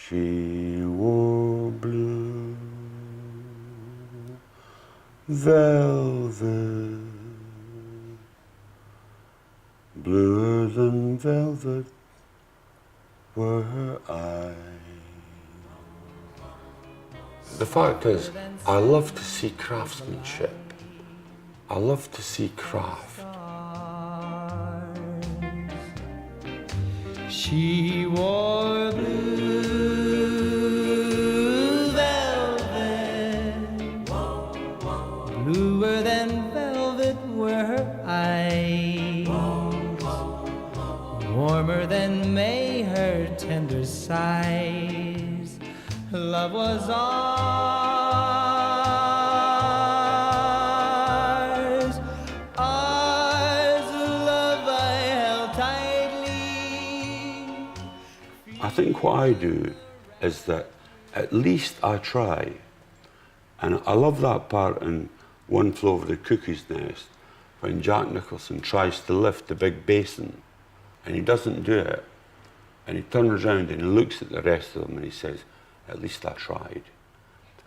She wore blue velvet, bluer than velvet were her eyes. The fact is, I love to see craftsmanship. I love to see craft. She wore blue velvet, bluer than velvet were her eyes, warmer than May her tender sighs. Love was ours, ours, love I held tightly. I think what I do is that at least I try. And I love that part in One Flew Over the Cuckoo's Nest when Jack Nicholson tries to lift the big basin and he doesn't do it. And he turns around and he looks at the rest of them and he says, at least I tried.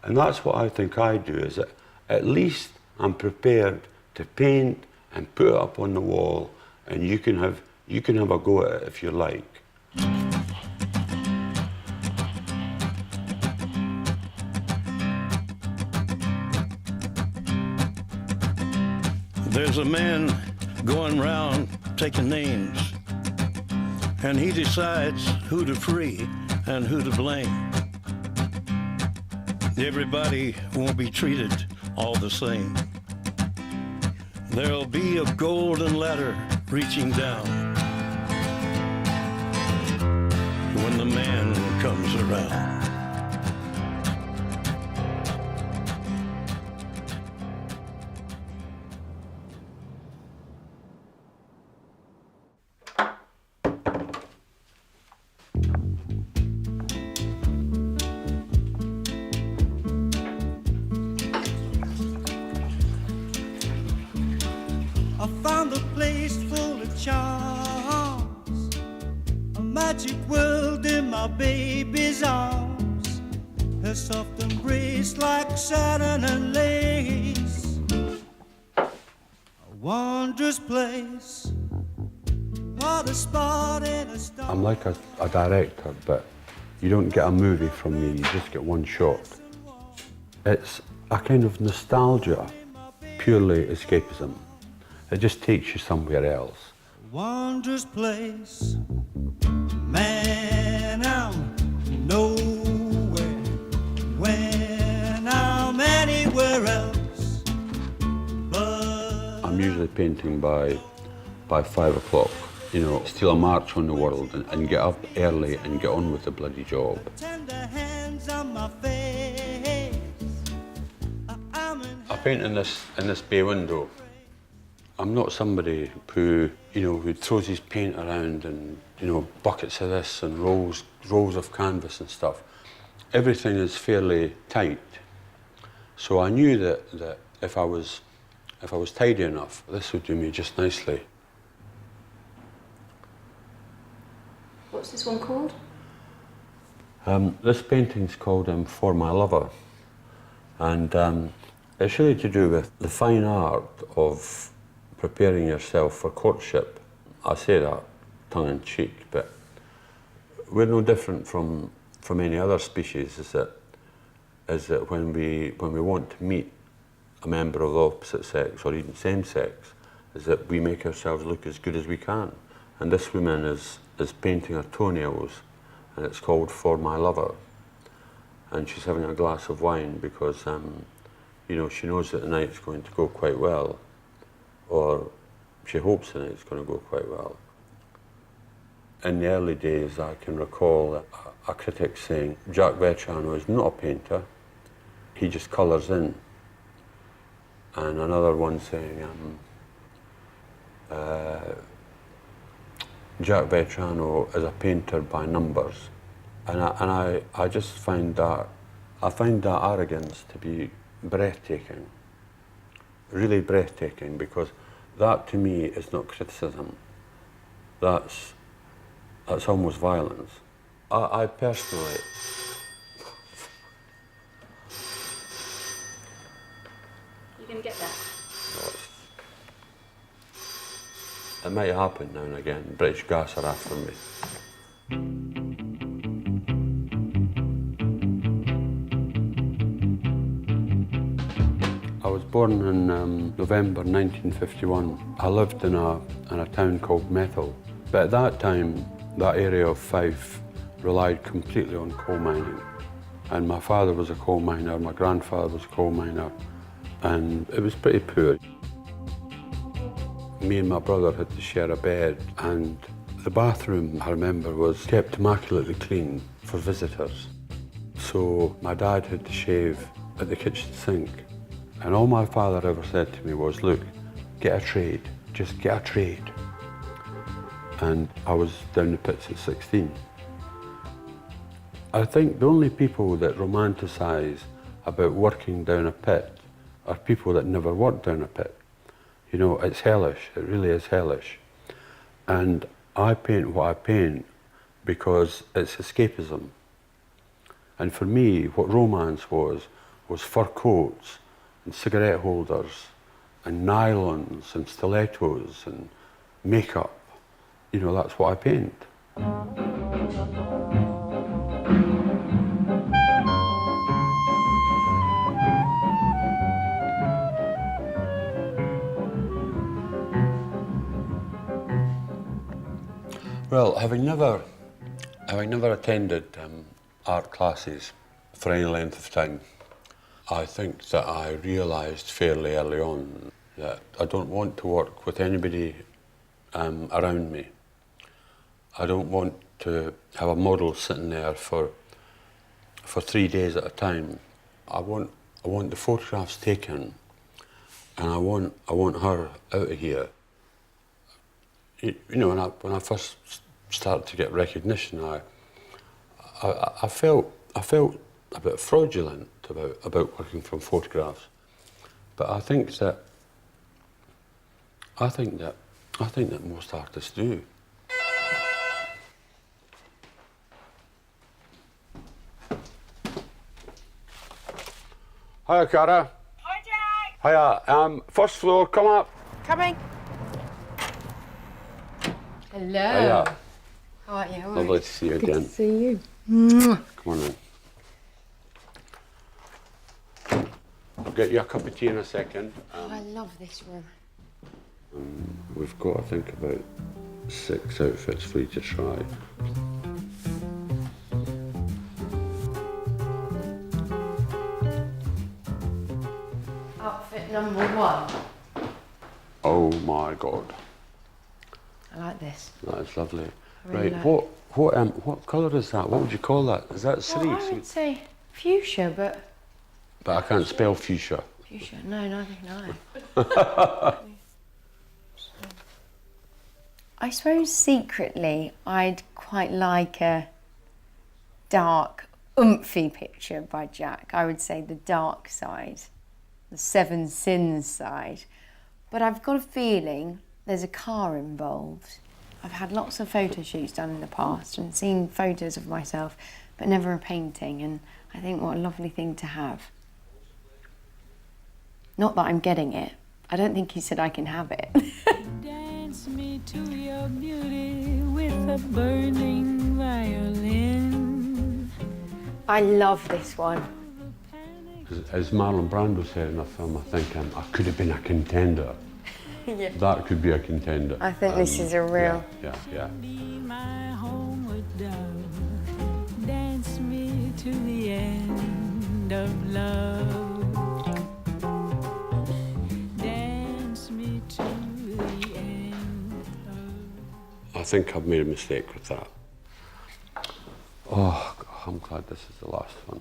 And that's what I think I do, is that at least I'm prepared to paint and put it up on the wall, and you can have a go at it if you like. There's a man going round taking names, and he decides who to free and who to blame. Everybody won't be treated all the same. There'll be a golden ladder reaching down when the man comes around. I found a place full of charms, a magic world in my baby's arms, her soft embrace like satin and lace, a wondrous place, what a spot in a star. I'm like a director, but you don't get a movie from me, you just get one shot. It's a kind of nostalgia, purely escapism. It just takes you somewhere else. Wondrous place, man, I'm nowhere when I'm anywhere else. But I'm usually painting by 5 o'clock, you know, steal a march on the world and get up early and get on with the bloody job. tender hands on my face. I paint in this bay window. I'm not somebody who, you know, who throws his paint around and, you know, buckets of this and rolls of canvas and stuff. Everything is fairly tight. So I knew that if I was tidy enough, this would do me just nicely. What's this one called? This painting's called For My Lover. And it's really to do with the fine art of preparing yourself for courtship. I say that tongue in cheek, but we're no different from any other species, is that when we want to meet a member of the opposite sex or even same sex, is that we make ourselves look as good as we can. And this woman is painting her toenails, and it's called For My Lover. And she's having a glass of wine because you know, she knows that the night's going to go quite well, or she hopes the night's going to go quite well. In the early days, I can recall a critic saying, Jack Vettriano is not a painter, he just colours in. And another one saying, Jack Vettriano is a painter by numbers. And I just find that arrogance to be breathtaking, really breathtaking, because that to me is not criticism. That's almost violence. I personally going to get there? It might happen now and again. British Gas are after me. I was born in November 1951. I lived in a town called Methil. But at that time, that area of Fife relied completely on coal mining. And my father was a coal miner, my grandfather was a coal miner, and it was pretty poor. Me and my brother had to share a bed, and the bathroom, I remember, was kept immaculately clean for visitors. So my dad had to shave at the kitchen sink. And all my father ever said to me was, look, get a trade, just get a trade. And I was down the pits at 16. I think the only people that romanticise about working down a pit are people that never worked down a pit. You know, it's hellish, it really is hellish. And I paint what I paint because it's escapism. And for me, what romance was fur coats and cigarette holders and nylons and stilettos and makeup. You know, that's what I paint. Well, having never attended art classes for any length of time, I think that I realised fairly early on that I don't want to work with anybody around me. I don't want to have a model sitting there for 3 days at a time. I want the photographs taken, and I want her out of here. You know, when I first started to get recognition, I felt a bit fraudulent about working from photographs. But I think that most artists do. Hiya, Cara. Hi, Jack. Hiya. First floor, come up. Coming. Hello. Hiya. How are you? All Lovely right. to see you Good again. to see you. Come on in. I'll get you a cup of tea in a second. I love this room. We've got, I think, about 6 outfits for you to try. Outfit number 1. Oh my God, I like this. that is lovely. I really Right, like what colour is that? What would you call that? Is that Well, I cerise? would say fuchsia, but But I can't spell fuchsia. fuchsia. No, neither can I. I suppose secretly I'd quite like a dark, oomphy picture by Jack. I would say the dark side, the 7 sins side. But I've got a feeling there's a car involved. I've had lots of photo shoots done in the past and seen photos of myself, but never a painting, and I think what a lovely thing to have. Not that I'm getting it. I don't think he said I can have it. Dance me to your beauty with a burning violin. I love this one. As Marlon Brando said in a film, I think I could have been a contender. Yeah. That could be a contender. I think this is a real... Yeah. Be my homeward dove. Dance me to the end of love. Dance me to the end of... I think I've made a mistake with that. Oh, God, I'm glad this is the last one.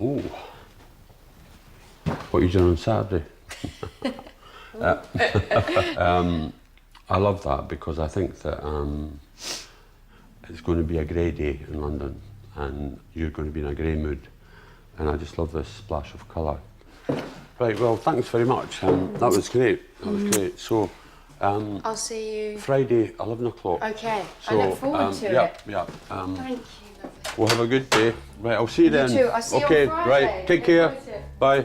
Ooh. What are you doing on Saturday? I love that because I think that it's going to be a grey day in London and you're going to be in a grey mood, and I just love this splash of colour. Right, well, thanks very much. That was great. That was great. So, I'll see you... Friday, 11 o'clock. Okay, So, I look forward to yeah, it. Yeah. Thank you, lovely. We'll have a good day. Right, I'll see you then. too. I'll see you on okay, Friday. right. Take care. Bye.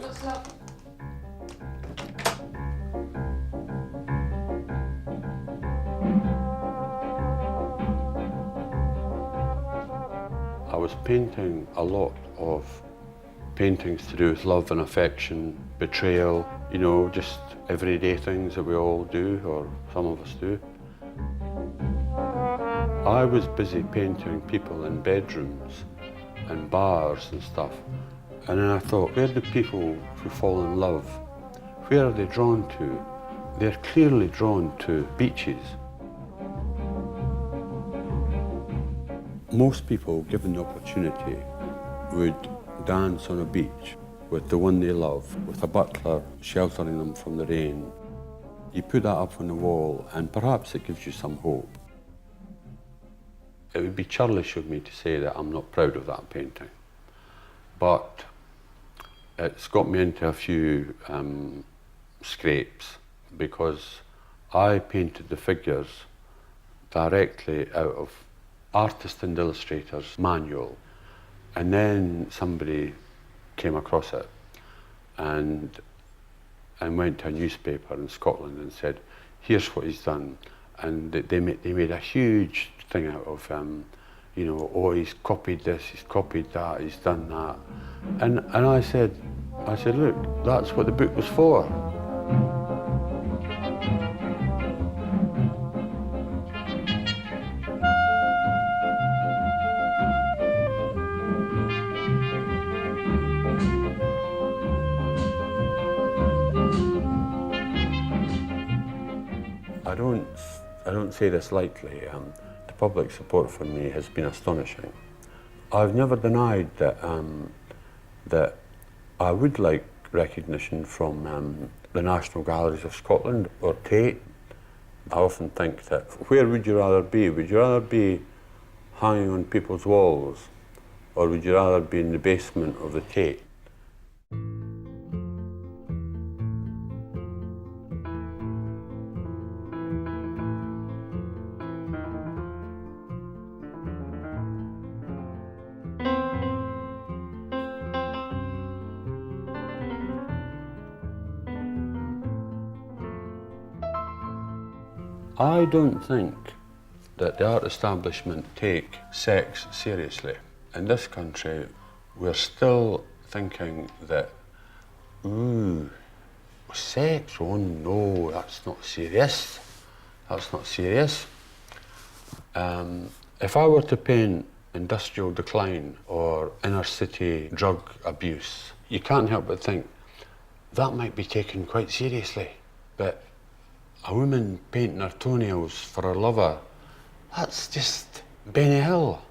I was painting a lot of paintings to do with love and affection, betrayal, you know, just everyday things that we all do, or some of us do. I was busy painting people in bedrooms and bars and stuff. And then I thought, where do people who fall in love, where are they drawn to? They're clearly drawn to beaches. Most people, given the opportunity, would dance on a beach with the one they love, with a butler sheltering them from the rain. You put that up on the wall and perhaps it gives you some hope. It would be churlish of me to say that I'm not proud of that painting, but it's got me into a few scrapes because I painted the figures directly out of artist and illustrator's manual, and then somebody came across it and went to a newspaper in Scotland and said, here's what he's done, and they made a huge thing out of you know, oh, he's copied this, he's copied that, he's done that, and I said, look, that's what the book was for. I don't say this lightly. The public support for me has been astonishing. I've never denied that that I would like recognition from the National Galleries of Scotland or Tate. I often think that, where would you rather be? Would you rather be hanging on people's walls, or would you rather be in the basement of the Tate? I don't think that the art establishment take sex seriously. In this country, we're still thinking that, ooh, sex, oh no, that's not serious. That's not serious. If I were to paint industrial decline or inner city drug abuse, you can't help but think that might be taken quite seriously. But a woman painting her toenails for her lover, that's just Benny Hill.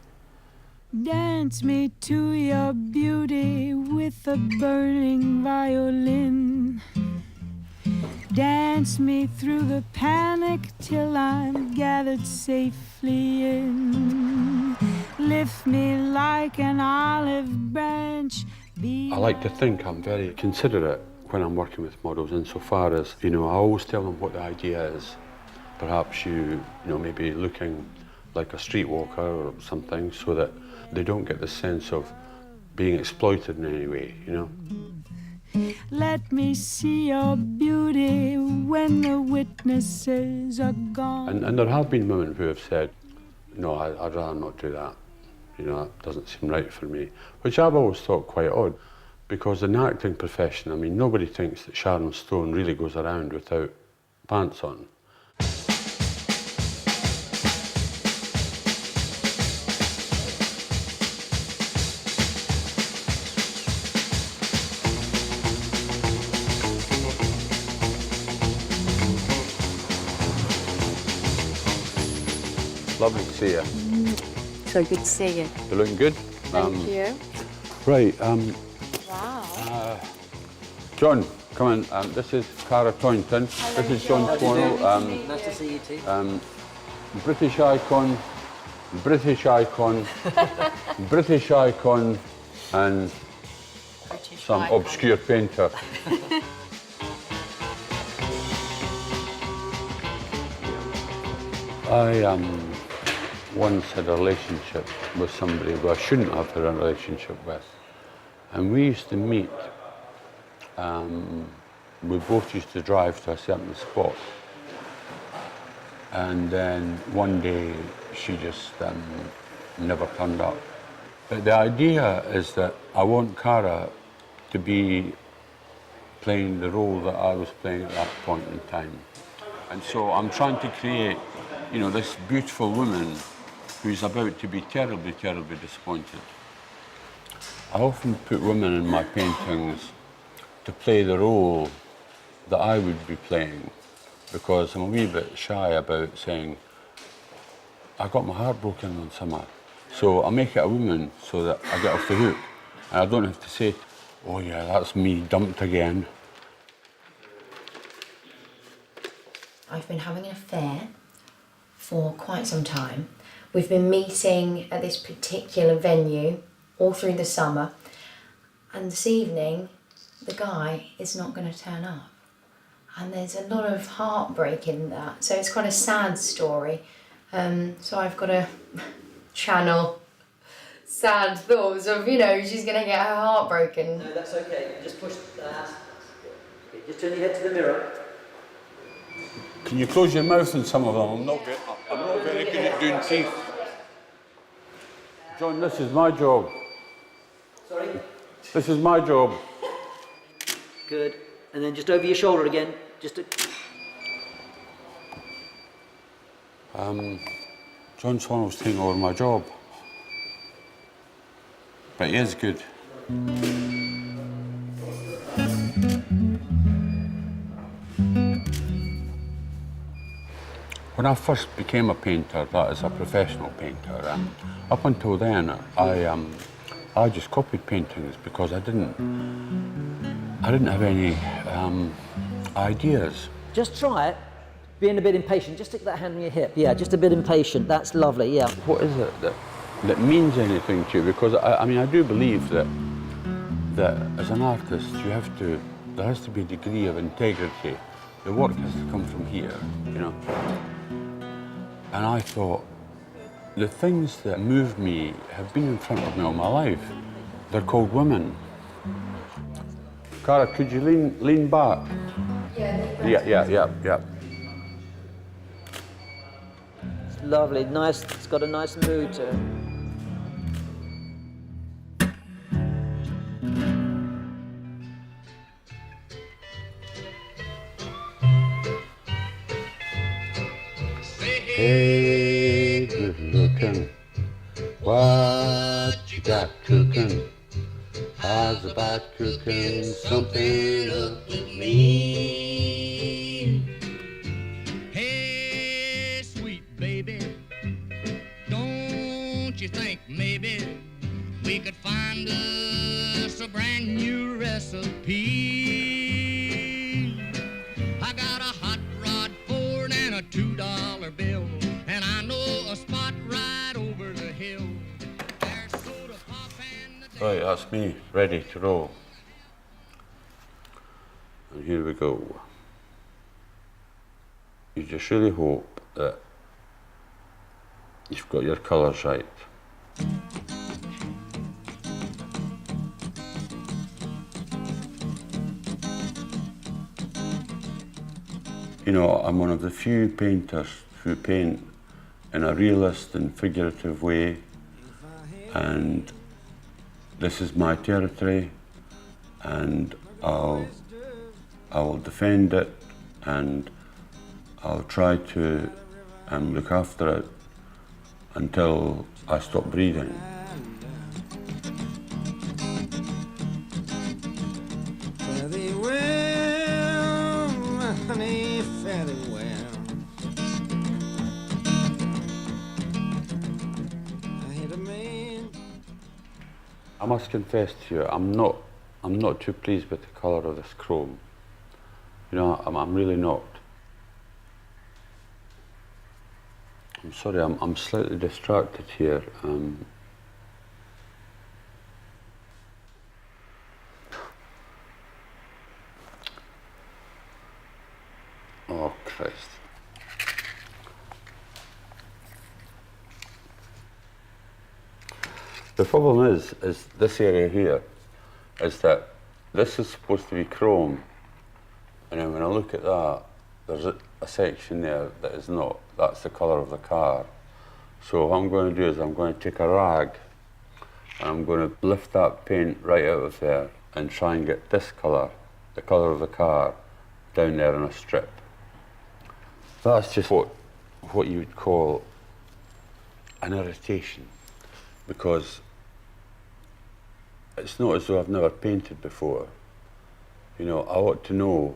Dance me to your beauty with a burning violin. Dance me through the panic till I'm gathered safely in. Lift me like an olive branch. I like to think I'm very considerate when I'm working with models, insofar as, you know, I always tell them what the idea is. Perhaps you know, maybe looking like a streetwalker or something, so that they don't get the sense of being exploited in any way, you know. Let me see your beauty when the witnesses are gone. And there have been women who have said, no, I'd rather not do that. You know, that doesn't seem right for me, which I've always thought quite odd. Because in the acting profession, I mean, nobody thinks that Sharon Stone really goes around without pants on. Lovely to see you. So good to see you. You're looking good. Thank you. Right. Wow. John, come in. This is Cara Toynton. This is John Swanell. Nice to see you too. British icon, British icon, British icon, and some obscure painter. once had a relationship with somebody who I shouldn't have had a relationship with. And we used to meet, we both used to drive to a certain spot. And then one day she just never turned up. But the idea is that I want Cara to be playing the role that I was playing at that point in time. And so I'm trying to create, you know, this beautiful woman who's about to be terribly, terribly disappointed. I often put women in my paintings to play the role that I would be playing, because I'm a wee bit shy about saying, I got my heart broken on summer. So I make it a woman so that I get off the hook. And I don't have to say, oh yeah, that's me dumped again. I've been having an affair for quite some time. We've been meeting at this particular venue all through the summer. And this evening, the guy is not going to turn up. And there's a lot of heartbreak in that. So it's quite a sad story. So I've got to channel sad thoughts of, you know, she's going to get her heart broken. No, that's okay. Just push that. Okay, just turn your head to the mirror. Can you close your mouth in some of them? I'm not very good at doing teeth. John, this is my job. Sorry? This is my job. Good. And then just over your shoulder again. Just a... John Sonnell's taking over my job. But he is good. When I first became a painter, that is a professional painter, up until then, I just copied paintings because I didn't have any ideas. Just try it. Being a bit impatient. Just stick that hand on your hip. Yeah, just a bit impatient. That's lovely, yeah. What is it that means anything to you? Because I mean, I do believe that as an artist, there has to be a degree of integrity. The work has to come from here, you know. And I thought, the things that move me have been in front of me all my life. They're called women. Cara, could you lean back? Yeah. It's lovely, nice. It's got a nice mood to it. Hey, good looking, what you got cooking? How's about cooking something up with me? Hey, sweet baby, don't you think maybe we could find us a brand new recipe? I got a hot rod Ford and a $2 bill, and I know a spot right over the hill. There's soda pop and the... Right, that's me, ready to roll. And here we go. You just really hope that you've got your colours right. You know, I'm one of the few painters who paint in a realist and figurative way, and this is my territory, and I will defend it, and I'll try to look after it until I stop breathing. Fairly well, honey, fairly well. I hit a man. I must confess to you, I'm not too pleased with the colour of this chrome. You know, I'm really not. I'm sorry, I'm slightly distracted here. Oh, Christ. The problem is this area here, is that this is supposed to be chrome, and then when I look at that, there's a section there that is not. That's the colour of the car. So what I'm going to do is I'm going to take a rag, and I'm going to lift that paint right out of there and try and get this colour, the colour of the car, down there in a strip. That's just what you would call an irritation, because it's not as though I've never painted before. You know, I ought to know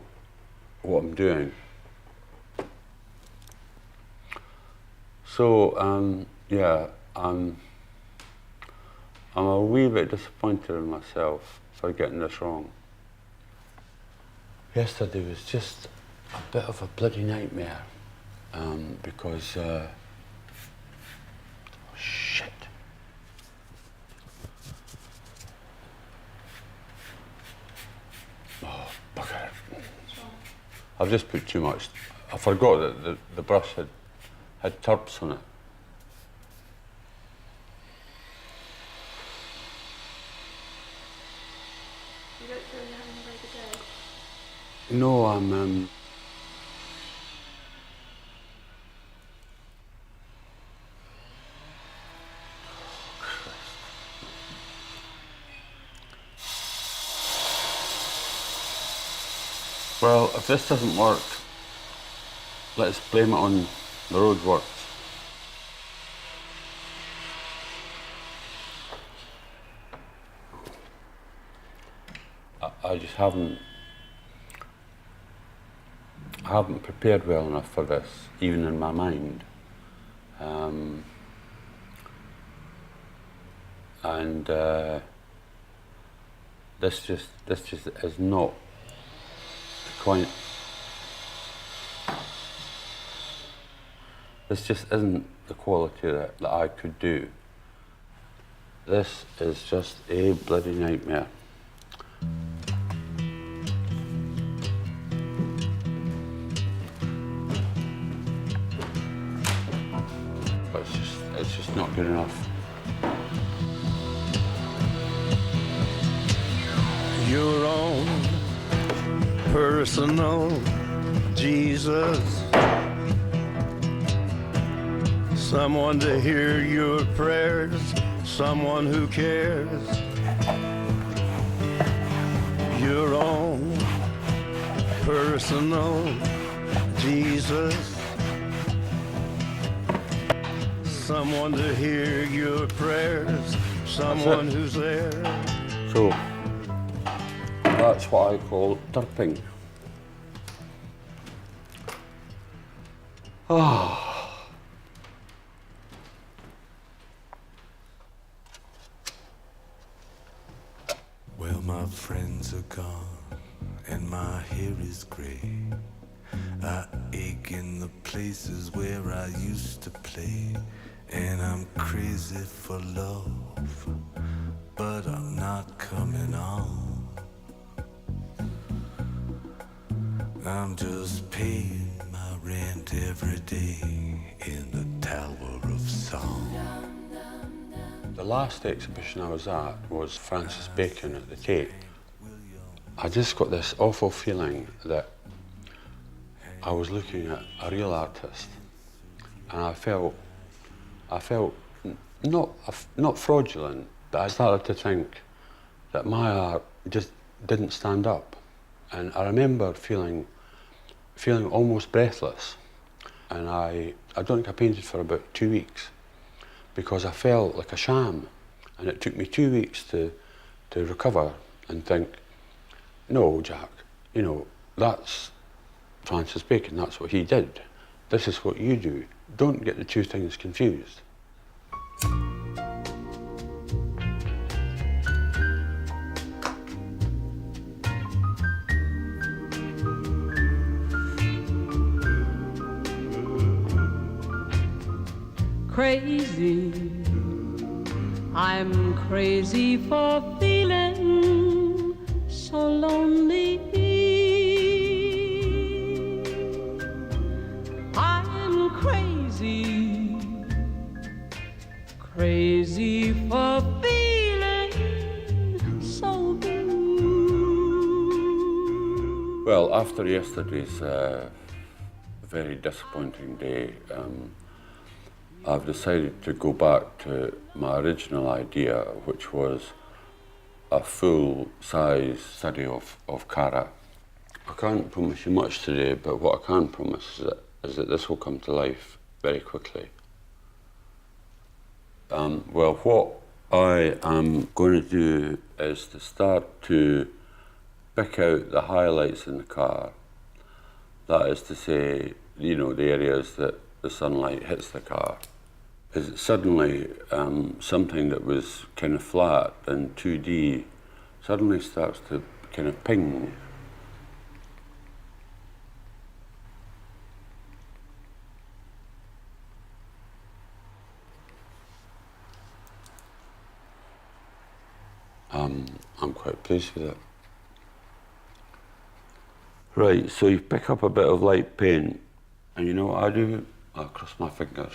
what I'm doing. So, yeah, I'm a wee bit disappointed in myself for getting this wrong. Yesterday was just a bit of a bloody nightmare, because, oh shit. Oh, bugger it. I've just put too much. I forgot that the brush had turps on it. You don't feel you're having a very good day? No, I'm Well, if this doesn't work, let's blame it on the roadworks. I just haven't prepared well enough for this, even in my mind. This just is not quite. This just isn't the quality that I could do. This is just a bloody nightmare. But it's just not good enough. Your own personal Jesus, someone to hear your prayers, someone who cares. Your own personal Jesus, someone to hear your prayers, someone who's there. So that's what I call derping. Oh. Well, my friends are gone and my hair is gray. I ache in the places where I used to play. And I'm crazy for love, but I'm not coming on. I'm just paying my rent every day in the Tower of Song. The last exhibition I was at was Francis Bacon at the Tate. I just got this awful feeling that I was looking at a real artist, and I felt not fraudulent, but I started to think that my art just didn't stand up. And I remember feeling almost breathless. And I don't think I painted for about 2 weeks because I felt like a sham. And it took me 2 weeks to recover and think, no, Jack, you know, that's Francis Bacon, that's what he did. This is what you do. Don't get the two things confused. Crazy, I'm crazy for feeling so lonely. I'm crazy, crazy for feeling Well, after yesterday's very disappointing day, I've decided to go back to my original idea, which was a full-size study of Cara. I can't promise you much today, but what I can promise is that this will come to life very quickly. Well, what I am going to do is to start to pick out the highlights in the car. That is to say, you know, the areas that the sunlight hits the car. Is it suddenly something that was kind of flat and 2D suddenly starts to kind of ping. I'm quite pleased with it. Right, so you pick up a bit of light paint, and you know what I do? I cross my fingers.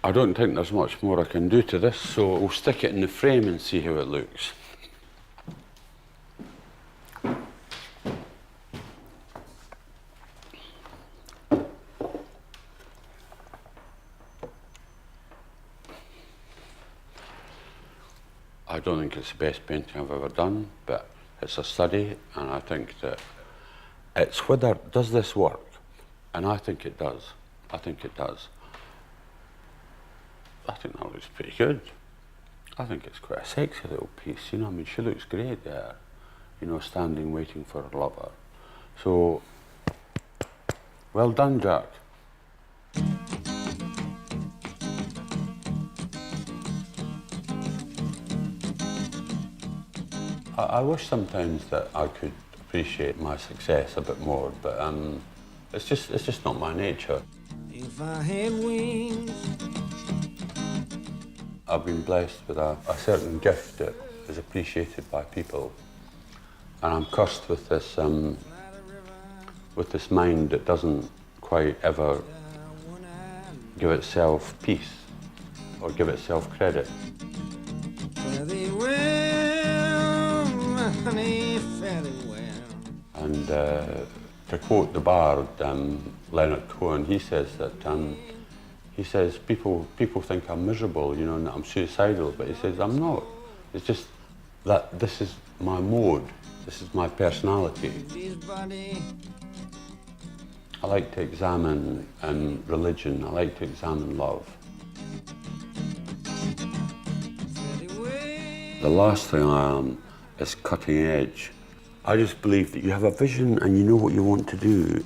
I don't think there's much more I can do to this, so we'll stick it in the frame and see how it looks. I don't think it's the best painting I've ever done, but it's a study, and I think that it's whether, does this work? And I think it does. I think it does. I think that looks pretty good. I think it's quite a sexy little piece, you know, I mean, she looks great there, you know, standing waiting for her lover. So, well done, Jack. I wish sometimes that I could appreciate my success a bit more, but it's just not my nature. If I had wings, I've been blessed with a certain gift that is appreciated by people, and I'm cursed with this mind that doesn't quite ever give itself peace or give itself credit. fare thee well, honey, fare thee well. And to quote the bard, Leonard Cohen, he says that people think I'm miserable, you know, and that I'm suicidal, but he says I'm not. It's just that this is my mode, this is my personality. I like to examine religion, I like to examine love. The last thing I am is cutting edge. I just believe that you have a vision and you know what you want to do.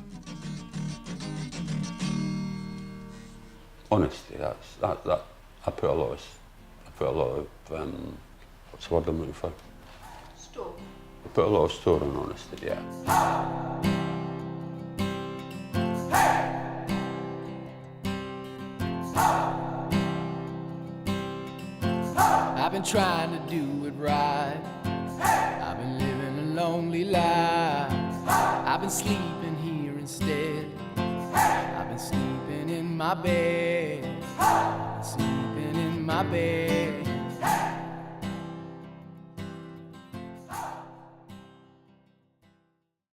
Honesty, that I put a lot of what's the word I'm looking for? Store. I put a lot of store on honesty, yeah. I've been trying to do it right. I've been living a lonely life. I've been sleeping here instead. I've been sleeping in my bed. I've been sleeping in my bed.